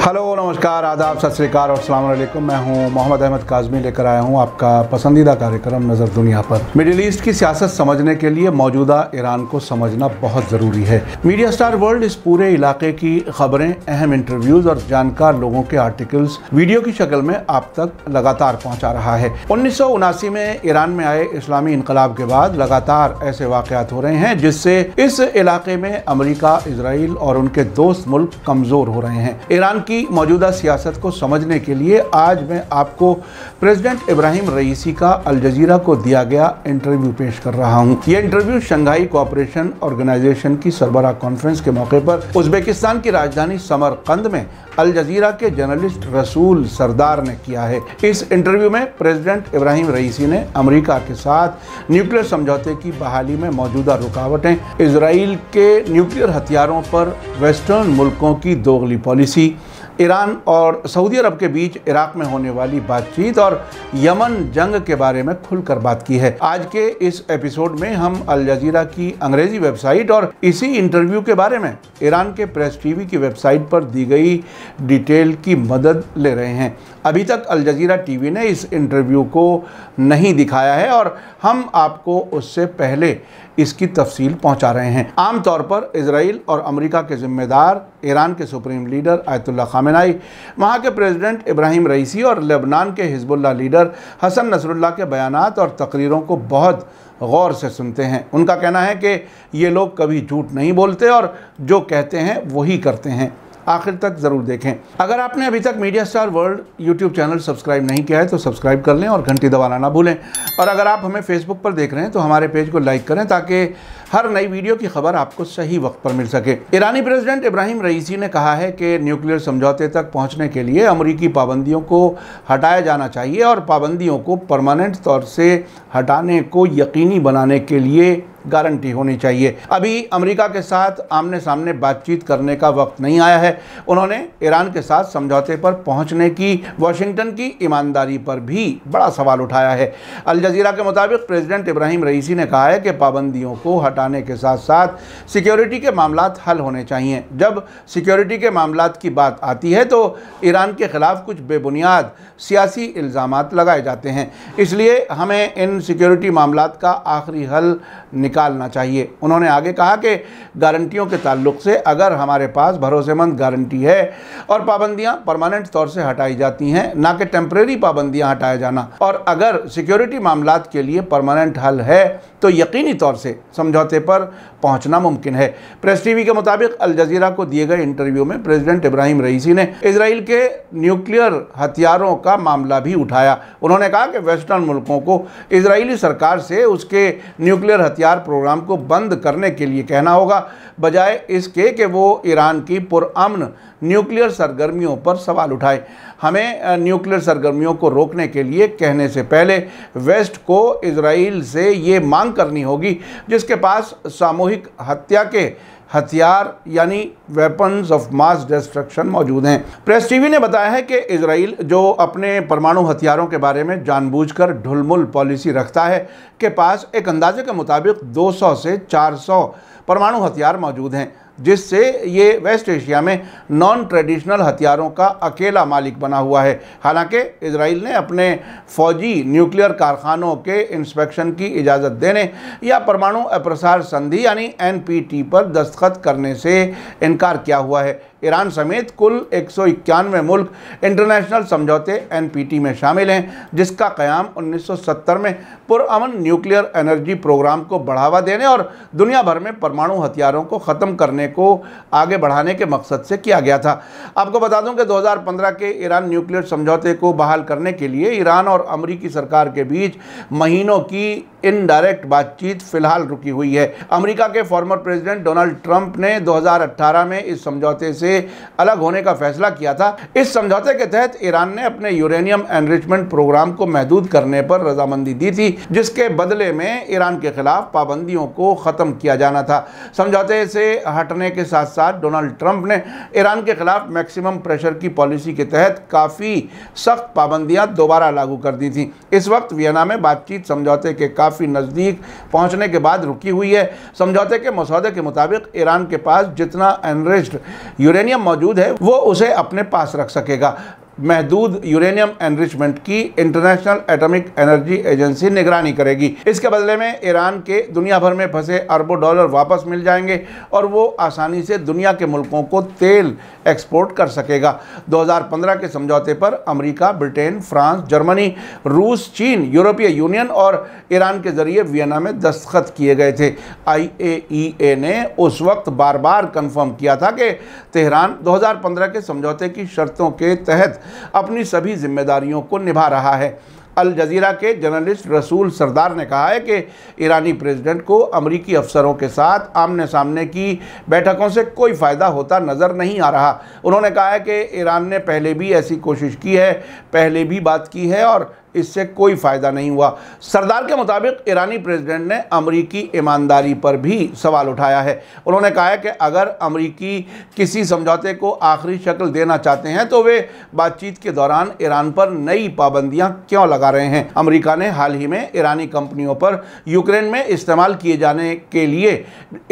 Hello, नमस्कार, आदाब, सत श्री अकाल और अस्सलाम वालेकुम। मैं हूं मोहम्मद अहमद काज़मी, लेकर आया हूं आपका पसंदीदा कार्यक्रम नज़र दुनिया पर। मिडिल ईस्ट की सियासत समझने के लिए मौजूदा ईरान को समझना बहुत ज़रूरी है। मीडिया स्टार वर्ल्ड इस पूरे इलाके की खबरें, अहम इंटरव्यूज़ और जानकार लोगों के आर्टिकल्स वीडियो की शक्ल में आप तक लगातार पहुँचा रहा है। 1979 में ईरान में आए इस्लामी इनकलाब के बाद लगातार ऐसे वाक़यात हो रहे हैं जिससे इस इलाके में अमेरिका, इजराइल और उनके दोस्त मुल्क कमज़ोर हो रहे हैं। ईरान की मौजूदा सियासत को समझने के लिए आज मैं आपको प्रेसिडेंट इब्राहिम रईसी का अल जजीरा को दिया गया इंटरव्यू पेश कर रहा हूं। यह इंटरव्यू शंघाई कोऑपरेशन ऑर्गेनाइजेशन की सरबराह कॉन्फ्रेंस के मौके पर उज्बेकिस्तान की राजधानी समरकंद में अल जजीरा के जर्नलिस्ट रसूल सरदार ने किया है। इस इंटरव्यू में प्रेसिडेंट इब्राहिम रईसी ने अमेरिका के साथ न्यूक्लियर समझौते की बहाली में मौजूदा रुकावटें, इजराइल के न्यूक्लियर हथियारों पर वेस्टर्न मुल्कों की दोगली पॉलिसी, ईरान और सऊदी अरब के बीच इराक में होने वाली बातचीत और यमन जंग के बारे में खुलकर बात की है। आज के इस एपिसोड में हम अल जजीरा की अंग्रेजी वेबसाइट और इसी इंटरव्यू के बारे में ईरान के प्रेस टीवी की वेबसाइट पर दी गई डिटेल की मदद ले रहे हैं। अभी तक अल जजीरा टीवी ने इस इंटरव्यू को नहीं दिखाया है और हम आपको उससे पहले इसकी तफसील पहुंचा रहे हैं। आमतौर पर इजराइल और अमेरिका के जिम्मेदार, ईरान के सुप्रीम लीडर आयतुल्ला खामेनाई, वहाँ के प्रेसिडेंट इब्राहिम रईसी और लेबनान के हिजबुल्लाह लीडर हसन नसरुल्लाह के बयानात और तकरीरों को बहुत गौर से सुनते हैं। उनका कहना है कि ये लोग कभी झूठ नहीं बोलते और जो कहते हैं वही करते हैं। आखिर तक ज़रूर देखें। अगर आपने अभी तक media star world YouTube channel subscribe नहीं किया है तो सब्सक्राइब कर लें और घंटी दबाना ना भूलें। और अगर आप हमें फेसबुक पर देख रहे हैं तो हमारे पेज को लाइक करें ताकि हर नई वीडियो की खबर आपको सही वक्त पर मिल सके। ईरानी प्रेसिडेंट इब्राहिम रईसी ने कहा है कि न्यूक्लियर समझौते तक पहुंचने के लिए अमेरिकी पाबंदियों को हटाया जाना चाहिए और पाबंदियों को परमानेंट तौर से हटाने को यकीनी बनाने के लिए गारंटी होनी चाहिए। अभी अमेरिका के साथ आमने सामने बातचीत करने का वक्त नहीं आया है। उन्होंने ईरान के साथ समझौते पर पहुंचने की वाशिंगटन की ईमानदारी पर भी बड़ा सवाल उठाया है। अल जजीरा के मुताबिक प्रेसिडेंट इब्राहिम रईसी ने कहा है कि पाबंदियों को हटाने के साथ साथ सिक्योरिटी के मामलात हल होने चाहिए। जब सिक्योरिटी के मामलात की बात आती है तो ईरान के खिलाफ कुछ बेबुनियाद सियासी इल्ज़ामात लगाए जाते हैं, इसलिए हमें इन सिक्योरिटी मामलात का आखिरी हल निकालना चाहिए। उन्होंने आगे कहा कि गारंटियों के ताल्लुक से अगर हमारे पास भरोसेमंद गारंटी है और पाबंदियां परमानेंट तौर से हटाई जाती हैं, ना कि टेम्परेरी पाबंदियां हटाया जाना, और अगर सिक्योरिटी मामलात के लिए परमानेंट हल है तो यकीनी तौर से समझौते पर पहुंचना मुमकिन है। प्रेस टीवी के मुताबिक अल जजीरा को दिए गए इंटरव्यू में प्रेसिडेंट इब्राहिम रईसी ने इजराइल के न्यूक्लियर हथियारों का मामला भी उठाया। उन्होंने कहा कि वेस्टर्न मुल्कों को इजरायली सरकार से उसके न्यूक्लियर हथियार प्रोग्राम को बंद करने के लिए कहना होगा, बजाय इसके कि वो ईरान की पुरअमन न्यूक्लियर सरगर्मियों पर सवाल उठाए। हमें न्यूक्लियर सरगर्मियों को रोकने के लिए कहने से पहले वेस्ट को इजराइल से ये मांग करनी होगी जिसके पास सामूहिक हत्या के हथियार यानी वेपन्स ऑफ मास डिस्ट्रक्शन मौजूद हैं। प्रेस टीवी ने बताया है कि इजराइल, जो अपने परमाणु हथियारों के बारे में जानबूझकर ढुलमुल पॉलिसी रखता है, के पास एक अंदाजे के मुताबिक 200 से 400 परमाणु हथियार मौजूद हैं, जिससे ये वेस्ट एशिया में नॉन ट्रेडिशनल हथियारों का अकेला मालिक बना हुआ है। हालांकि इजराइल ने अपने फौजी न्यूक्लियर कारखानों के इंस्पेक्शन की इजाज़त देने या परमाणु अप्रसार संधि यानी NPT पर दस्तखत करने से इनकार किया हुआ है। ईरान समेत कुल 191 मुल्क इंटरनेशनल समझौते NPT में शामिल हैं, जिसका क़याम 1970 में पुरअमन न्यूक्लियर एनर्जी प्रोग्राम को बढ़ावा देने और दुनिया भर में परमाणु हथियारों को ख़त्म करने को आगे बढ़ाने के मकसद से किया गया था। आपको बता दूं कि 2015 के ईरान न्यूक्लियर समझौते को बहाल करने के लिए ईरान और अमेरिकी सरकार के बीच महीनों की इनडायरेक्ट बातचीत फिलहाल रुकी हुई है। अमेरिका के फॉर्मर प्रेसिडेंट डोनाल्ड ट्रंप ने 2018 में इस समझौते से अलग होने का फैसला किया था। इस समझौते के तहत ईरान ने अपने यूरेनियम एनरिचमेंट प्रोग्राम को महदूद करने पर रजामंदी दी थी, जिसके बदले में ईरान के खिलाफ पाबंदियों को ख़त्म किया जाना था। समझौते से हटने बढ़ने के साथ साथ डोनाल्ड ट्रंप ने ईरान के खिलाफ मैक्सिमम प्रेशर की पॉलिसी के तहत काफ़ी सख्त पाबंदियां दोबारा लागू कर दी थी। इस वक्त वियना में बातचीत समझौते के काफ़ी नज़दीक पहुंचने के बाद रुकी हुई है। समझौते के मसौदे के मुताबिक ईरान के पास जितना एनरिच्ड यूरेनियम मौजूद है वो उसे अपने पास रख सकेगा। महदूद यूरेनियम एनरिचमेंट की इंटरनेशनल एटॉमिक एनर्जी एजेंसी निगरानी करेगी। इसके बदले में ईरान के दुनिया भर में फंसे अरबों डॉलर वापस मिल जाएंगे और वो आसानी से दुनिया के मुल्कों को तेल एक्सपोर्ट कर सकेगा। 2015 के समझौते पर अमेरिका, ब्रिटेन, फ्रांस, जर्मनी, रूस, चीन, यूरोपीय यूनियन और ईरान के जरिए वियना में दस्तखत किए गए थे। IAEA ने उस वक्त बार बार कन्फर्म किया था कि तेहरान 2015 के समझौते की शर्तों के तहत अपनी सभी जिम्मेदारियों को निभा रहा है। अल जजीरा के जर्नलिस्ट रसूल सरदार ने कहा है कि ईरानी प्रेसिडेंट को अमरीकी अफसरों के साथ आमने सामने की बैठकों से कोई फ़ायदा होता नज़र नहीं आ रहा। उन्होंने कहा है कि ईरान ने पहले भी ऐसी कोशिश की है, पहले भी बात की है और इससे कोई फ़ायदा नहीं हुआ। सरदार के मुताबिक ईरानी प्रेसिडेंट ने अमरीकी ईमानदारी पर भी सवाल उठाया है। उन्होंने कहा है कि अगर अमरीकी किसी समझौते को आखिरी शक्ल देना चाहते हैं तो वे बातचीत के दौरान ईरान पर नई पाबंदियां क्यों लगा रहे हैं। अमरीका ने हाल ही में ईरानी कंपनियों पर यूक्रेन में इस्तेमाल किए जाने के लिए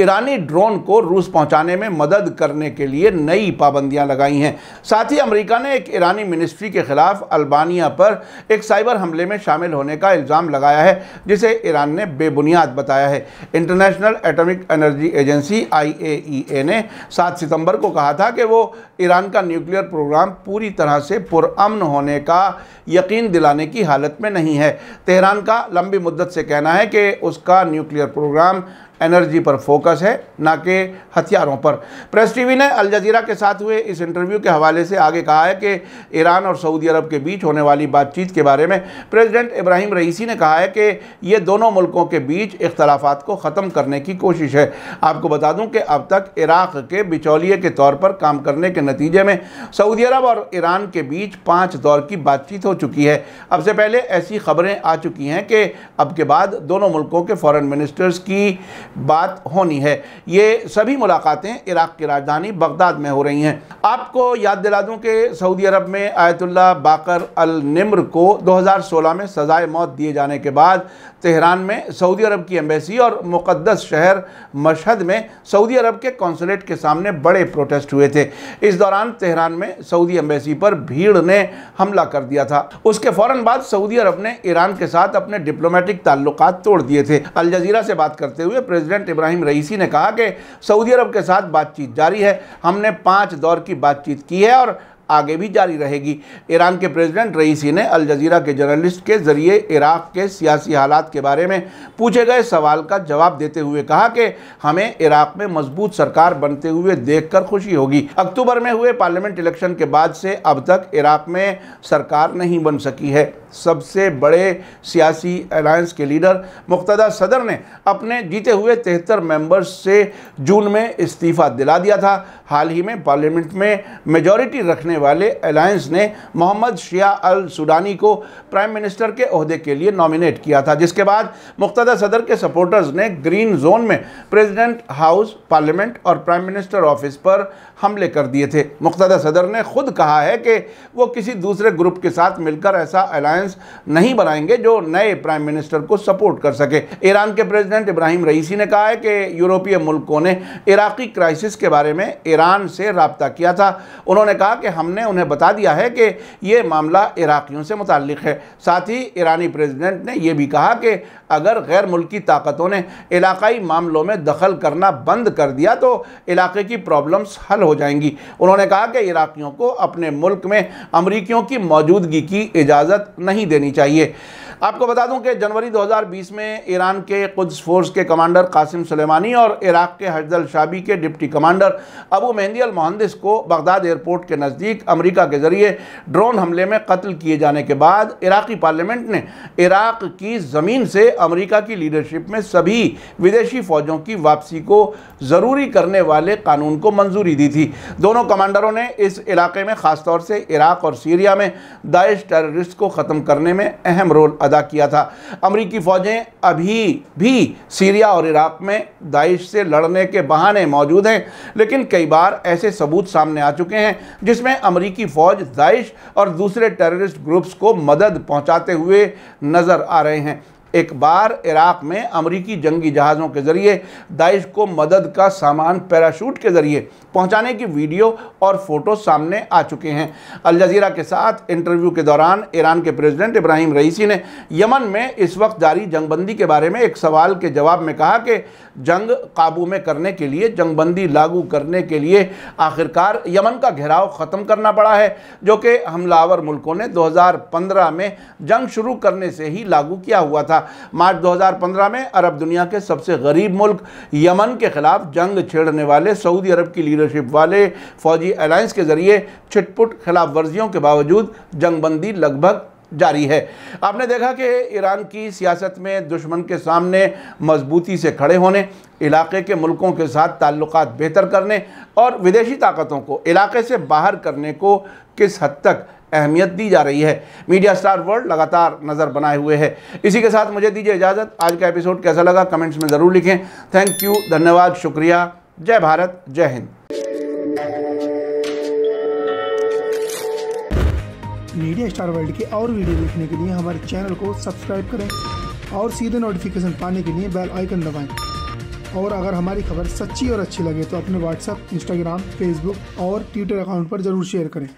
ईरानी ड्रोन को रूस पहुँचाने में मदद करने के लिए नई पाबंदियाँ लगाई हैं। साथ ही अमरीका ने एक ईरानी मिनिस्ट्री के खिलाफ अल्बानिया पर एक साइबर हमले में शामिल होने का इल्ज़ाम लगाया है, जिसे ईरान ने बेबुनियाद बताया है। International atomic energy agency IAEA ने 7 सितंबर को कहा था कि वो ईरान का न्यूक्लियर प्रोग्राम पूरी तरह से पुरअमन होने का यकीन दिलाने की हालत में नहीं है। तेहरान का लंबी मुद्दत से कहना है कि उसका न्यूक्लियर प्रोग्राम एनर्जी पर फोकस है, ना कि हथियारों पर। प्रेस टीवी ने अल जजीरा के साथ हुए इस इंटरव्यू के हवाले से आगे कहा है कि ईरान और सऊदी अरब के बीच होने वाली बातचीत के बारे में प्रेसिडेंट इब्राहिम रईसी ने कहा है कि ये दोनों मुल्कों के बीच इख्तलाफात को ख़त्म करने की कोशिश है। आपको बता दूं कि अब तक इराक़ के बिचौलिए के तौर पर काम करने के नतीजे में सऊदी अरब और ईरान के बीच 5 दौर की बातचीत हो चुकी है। अब से पहले ऐसी खबरें आ चुकी हैं कि अब के बाद दोनों मुल्कों के फॉरेन मिनिस्टर्स की बात होनी है। ये सभी मुलाकातें इराक की राजधानी बगदाद में हो रही हैं। आपको याद दिला दूं कि सऊदी अरब में आयतुल्लाह बाकर अल निम्र को 2016 में सजाए मौत दिए जाने के बाद तेहरान में सऊदी अरब की एम्बेसी और मुक़द्दस शहर मशहद में सऊदी अरब के कौंसलेट के सामने बड़े प्रोटेस्ट हुए थे। इस दौरान तेहरान में सऊदी एम्बेसी पर भीड़ ने हमला कर दिया था। उसके फ़ौरन बाद सऊदी अरब ने ईरान के साथ अपने डिप्लोमेटिक ताल्लुकात तोड़ दिए थे। अल जजीरा से बात करते हुए प्रेसिडेंट इब्राहिम रईसी ने कहा कि सऊदी अरब के साथ बातचीत जारी है। हमने 5 दौर की बातचीत की है और आगे भी जारी रहेगी। ईरान के प्रेसिडेंट रईसी ने अल जजीरा के जर्नलिस्ट के जरिए इराक के सियासी हालात के बारे में पूछे गए सवाल का जवाब देते हुए कहा कि हमें इराक में मजबूत सरकार बनते हुए देखकर खुशी होगी। अक्टूबर में हुए पार्लियामेंट इलेक्शन के बाद से अब तक इराक में सरकार नहीं बन सकी है। सबसे बड़े सियासी अलायंस के लीडर मुक्तदा सदर ने अपने जीते हुए 73 मेंबर्स से जून में इस्तीफ़ा दिला दिया था। हाल ही में पार्लियामेंट में मेजॉरिटी रखने वाले अलायंस ने मोहम्मद शिया अल सुडानी को प्राइम मिनिस्टर के ओहदे के लिए नॉमिनेट किया था, जिसके बाद मुक्तदा सदर के सपोर्टर्स ने ग्रीन जोन में प्रेसिडेंट हाउस, पार्लियामेंट और प्राइम मिनिस्टर ऑफिस पर हमले कर दिए थे। मुक्तदा सदर ने खुद कहा है कि वो किसी दूसरे ग्रुप के साथ मिलकर ऐसा अलायंस नहीं बनाएंगे जो नए प्राइम मिनिस्टर को सपोर्ट कर सके। ईरान के प्रेसिडेंट इब्राहिम रईसी ने कहा है कि यूरोपीय मुल्कों ने इराकी क्राइसिस के बारे में ईरान से राब्ता किया था। उन्होंने कहा कि हमने उन्हें बता दिया है कि ये मामला इराकियों से मुताल्लिक है। साथ ही ईरानी प्रेसिडेंट ने यह भी कहा कि अगर गैर मुल्की ताकतों ने इलाकाई मामलों में दखल करना बंद कर दिया तो इलाके की प्रॉब्लम्स हल हो जाएंगी। उन्होंने कहा कि इराकियों को अपने मुल्क में अमरीकियों की मौजूदगी की इजाज़त नहीं देनी चाहिए। आपको बता दूं कि जनवरी 2020 में ईरान के कुद्स फोर्स के कमांडर कासिम सुलेमानी और इराक के हफ्ज़ शाबी के डिप्टी कमांडर अबू मेहंदी अल मोहंदिस को बगदाद एयरपोर्ट के नज़दीक अमेरिका के ज़रिए ड्रोन हमले में कत्ल किए जाने के बाद इराकी पार्लियामेंट ने इराक की ज़मीन से अमेरिका की लीडरशिप में सभी विदेशी फ़ौजों की वापसी को ज़रूरी करने वाले कानून को मंजूरी दी थी। दोनों कमांडरों ने इस इलाके में ख़ासतौर से इराक और सीरिया में दाइश टेररिस्ट को ख़त्म करने में अहम रोल अदा अदा किया था। अमेरिकी फ़ौजें अभी भी सीरिया और इराक में दाइश से लड़ने के बहाने मौजूद हैं, लेकिन कई बार ऐसे सबूत सामने आ चुके हैं जिसमें अमेरिकी फ़ौज दाइश और दूसरे टेररिस्ट ग्रुप्स को मदद पहुंचाते हुए नज़र आ रहे हैं। एक बार इराक में अमेरिकी जंगी जहाज़ों के ज़रिए दाइश को मदद का सामान पैराशूट के ज़रिए पहुंचाने की वीडियो और फोटो सामने आ चुके हैं। अल जज़ीरा के साथ इंटरव्यू के दौरान ईरान के प्रेसिडेंट इब्राहिम रईसी ने यमन में इस वक्त जारी जंगबंदी के बारे में एक सवाल के जवाब में कहा कि जंग काबू में करने के लिए, जंगबंदी लागू करने के लिए आखिरकार यमन का घेराव ख़त्म करना पड़ा है, जो कि हमलावर मुल्कों ने 2015 में जंग शुरू करने से ही लागू किया हुआ था। मार्च 2015 में अरब दुनिया के सबसे गरीब मुल्क यमन के खिलाफ जंग छेड़ने वाले सऊदी अरब की लीडरशिप वाले फौजी अलायंस के जरिए छिटपुट खिलाफ वर्जियों के बावजूद जंगबंदी लगभग जारी है। आपने देखा कि ईरान की सियासत में दुश्मन के सामने मजबूती से खड़े होने, इलाके के मुल्कों के साथ ताल्लुकात बेहतर करने और विदेशी ताकतों को इलाके से बाहर करने को किस हद तक अहमियत दी जा रही है। मीडिया स्टार वर्ल्ड लगातार नज़र बनाए हुए है। इसी के साथ मुझे दीजिए इजाज़त। आज का एपिसोड कैसा लगा कमेंट्स में ज़रूर लिखें। थैंक यू, धन्यवाद, शुक्रिया। जय भारत, जय हिंद। मीडिया स्टार वर्ल्ड के और वीडियो देखने के लिए हमारे चैनल को सब्सक्राइब करें और सीधे नोटिफिकेशन पाने के लिए बेल आइकन दबाएं। और अगर हमारी खबर सच्ची और अच्छी लगे तो अपने व्हाट्सएप, इंस्टाग्राम, फेसबुक और ट्विटर अकाउंट पर ज़रूर शेयर करें।